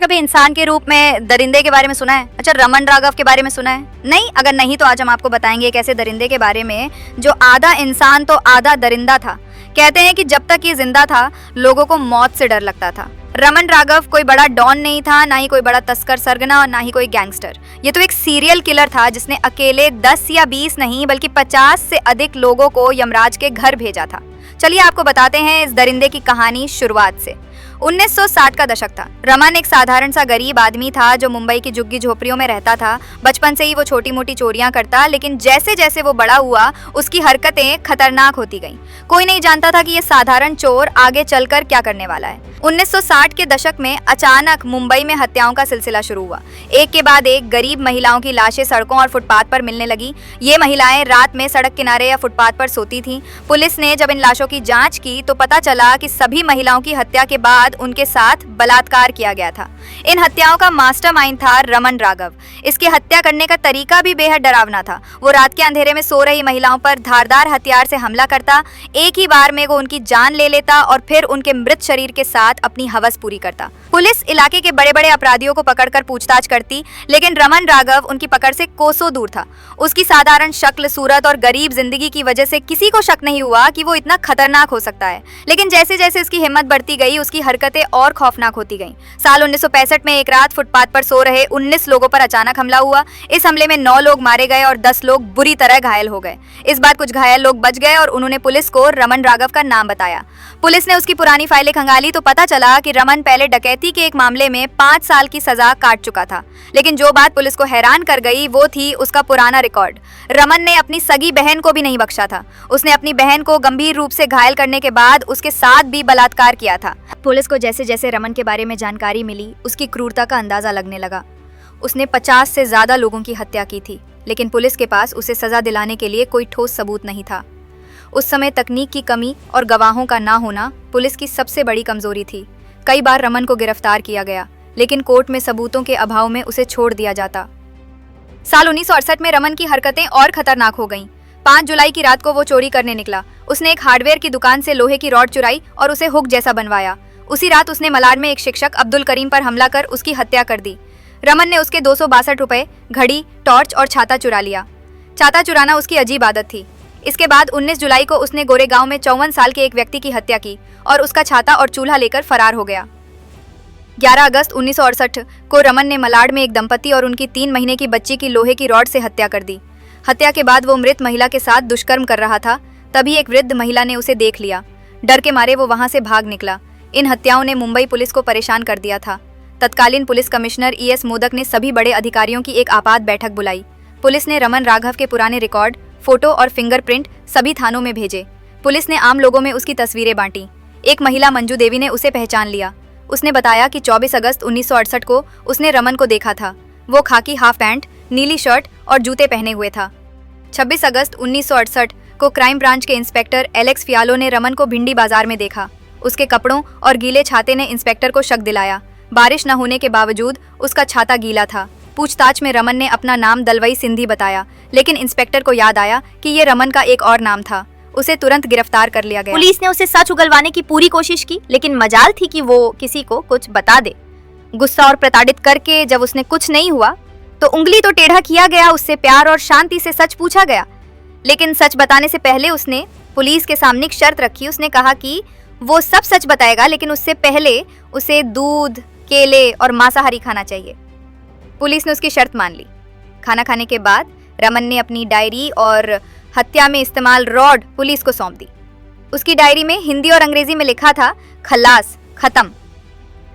क्या कभी इंसान के रूप में दरिंदे के बारे में सुना है? अच्छा, रमन राघव के बारे में सुना है? नहीं? अगर नहीं तो आज हम आपको बताएंगे एक ऐसे दरिंदे के बारे में जो आधा इंसान तो आधा दरिंदा था। कहते हैं कि जब तक ये जिंदा था लोगों को मौत से डर लगता था। रमन राघव कोई बड़ा डॉन नहीं था, ना ही कोई बड़ा तस्कर सरगना और ना ही कोई गैंगस्टर। ये तो एक सीरियल किलर था जिसने अकेले 10 या 20 नहीं बल्कि 50 से अधिक लोगों को यमराज के घर भेजा था। चलिए आपको बताते हैं इस दरिंदे की कहानी शुरुआत से। 1960 का दशक था। रमन एक साधारण सा गरीब आदमी था जो मुंबई की झुग्गी झोपड़ियों में रहता था। बचपन से ही वो छोटी मोटी चोरियां करता, लेकिन जैसे जैसे वो बड़ा हुआ उसकी हरकतें खतरनाक होती गईं। कोई नहीं जानता था कि ये साधारण चोर आगे चलकर क्या करने वाला है। 1960 के दशक में अचानक मुंबई में हत्याओं का सिलसिला शुरू हुआ। एक के बाद एक गरीब महिलाओं की लाशें सड़कों और फुटपाथ पर मिलने लगी। ये महिलाएं रात में सड़क किनारे या फुटपाथ पर सोती थीं। पुलिस ने जब इन लाशों की जांच की तो पता चला कि सभी महिलाओं की हत्या के बाद उनके साथ बलात्कार किया गया था। इन हत्याओं का मास्टरमाइंड था रमन राघव। इसकी हत्या करने का तरीका भी बेहद डरावना था। वो रात के अंधेरे में सो रही महिलाओं पर धारदार हथियार से हमला करता, एक ही बार में वो उनकी जान ले लेता और फिर उनके मृत शरीर के साथ अपनी हवस पूरी करता। पुलिस इलाके के बड़े बड़े अपराधियों को पकड़कर पूछताछ करती, लेकिन रमन राघव उनकी पकड़ से कोसों दूर था। उसकी साधारण शक्ल, सूरत और गरीब जिंदगी की वजह से किसी को शक नहीं हुआ कि वो इतना खतरनाक हो सकता है। लेकिन जैसे जैसे उसकी हिम्मत बढ़ती गई उसकी हरकतें और खौफनाक होती गईं। साल 1965 में एक रात फुटपाथ पर सो रहे 19 लोगों पर अचानक हमला हुआ। इस हमले में 9 लोग मारे गए और 10 लोग बुरी तरह घायल हो गए। इस बार कुछ घायल लोग बच गए और उन्होंने पुलिस को रमन राघव का नाम बताया। पुलिस ने उसकी पुरानी फाइलें खंगाली तो पता चला कि रमन पहले डकैती के एक मामले में 5 साल की सजा काट चुका था। लेकिन जो बात पुलिस को हैरान कर गई वो थी उसका पुराना रिकॉर्ड। रमन ने अपनी सगी बहन को भी नहीं बख्शा था। उसने अपनी बहन को गंभीर रूप से घायल करने के बाद उसके साथ भी बलात्कार किया था। पुलिस को जैसे जैसे रमन के बारे में जानकारी मिली उसकी क्रूरता का अंदाजा लगने लगा। उसने 50 से ज्यादा लोगों की हत्या की थी, लेकिन पुलिस के पास उसे सजा दिलाने के लिए कोई ठोस सबूत नहीं था। उस समय तकनीक की कमी और गवाहों का ना होना पुलिस की सबसे बड़ी कमजोरी थी। कई बार रमन को गिरफ्तार किया गया, लेकिन कोर्ट में सबूतों के अभाव में उसे छोड़ दिया जाता। साल 1968 में रमन की हरकतें और खतरनाक हो गईं। 5 जुलाई की रात को वो चोरी करने निकला। उसने एक हार्डवेयर की दुकान से लोहे की रॉड चुराई और उसे हुक जैसा बनवाया। उसी रात उसने मलाड में एक शिक्षक अब्दुल करीम पर हमला कर उसकी हत्या कर दी। रमन ने उसके 262 रुपए, घड़ी, टॉर्च और छाता चुरा लिया। छाता चुराना उसकी अजीब आदत थी। इसके बाद 19 जुलाई को उसने गोरेगांव में 54 साल के एक व्यक्ति की हत्या की और उसका छाता और चूल्हा लेकर फरार हो गया। 11 अगस्त 1968 को रमन ने मलाड में एक दंपति और उनकी 3 महीने की बच्ची की लोहे की रॉड से हत्या कर दी। हत्या के बाद वो मृत महिला के साथ दुष्कर्म कर रहा था, तभी एक वृद्ध महिला ने उसे देख लिया। डर के मारे वो वहां से भाग निकला। इन हत्याओं ने मुंबई पुलिस को परेशान कर दिया था। तत्कालीन पुलिस कमिश्नर ES मोदक ने सभी बड़े अधिकारियों की एक आपात बैठक बुलाई। पुलिस ने रमन राघव के पुराने रिकॉर्ड, फोटो और फिंगरप्रिंट सभी थानों में भेजे। पुलिस ने आम लोगों में उसकी तस्वीरें बांटी। एक महिला मंजू देवी ने उसे पहचान लिया। उसने बताया कि 24 अगस्त 1968 को उसने रमन को देखा था। वो खाकी हाफ पैंट, नीली शर्ट और जूते पहने हुए था। 26 अगस्त 1968 को क्राइम ब्रांच के इंस्पेक्टर एलेक्स फियालो ने रमन को भिंडी बाजार में देखा। उसके कपड़ों और गीले छाते ने इंस्पेक्टर को शक दिलाया। बारिश न होने के बावजूद उसका छाता गीला था। पूछताछ में रमन ने अपना नाम दलवई सिंधी बताया, लेकिन इंस्पेक्टर को याद आया कि ये रमन का एक और नाम था। उसे तुरंत गिरफ्तार कर लिया गया। पुलिस ने उसे सच उगलवाने की पूरी कोशिश की, लेकिन मजाल थी कि वो किसी को कुछ बता दे। गुस्सा और प्रताड़ित करके जब उसने कुछ नहीं हुआ तो उंगली तो टेढ़ा किया गया। उससे प्यार और शांति से सच पूछा गया, लेकिन सच बताने से पहले उसने पुलिस के सामने एक शर्त रखी। उसने कहा कि वो सब सच बताएगा, लेकिन उससे पहले उसे दूध, केले और मांसाहारी खाना चाहिए। पुलिस ने उसकी शर्त मान ली। खाना खाने के बाद रमन ने अपनी डायरी और हत्या में इस्तेमाल रॉड पुलिस को सौंप दी। उसकी डायरी में हिंदी और अंग्रेजी में लिखा था, खलास, खत्म।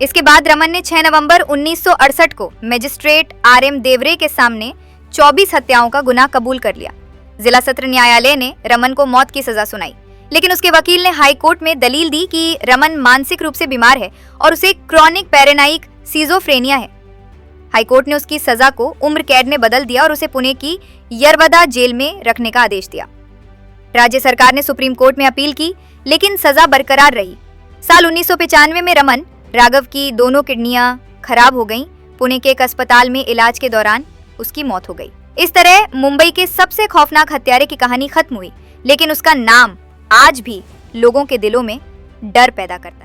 इसके बाद रमन ने 6 नवंबर 1968 को मजिस्ट्रेट RM देवरे के सामने 24 हत्याओं का गुनाह कबूल कर लिया। जिला सत्र न्यायालय ने रमन को मौत की सजा सुनाई, लेकिन उसके वकील ने हाई कोर्ट में दलील दी कि रमन मानसिक रूप से बीमार है और उसे क्रॉनिक पैरानाइक सिजोफ्रेनिया है। हाईकोर्ट ने उसकी सजा को उम्र कैद में बदल दिया और उसे पुणे की यरवदा जेल में रखने का आदेश दिया। राज्य सरकार ने सुप्रीम कोर्ट में अपील की, लेकिन सजा बरकरार रही। साल 1995 में रमन राघव की दोनों किडनियां खराब हो गईं। पुणे के एक अस्पताल में इलाज के दौरान उसकी मौत हो गई। इस तरह मुंबई के सबसे खौफनाक हत्यारे की कहानी खत्म हुई, लेकिन उसका नाम आज भी लोगों के दिलों में डर पैदा करता है।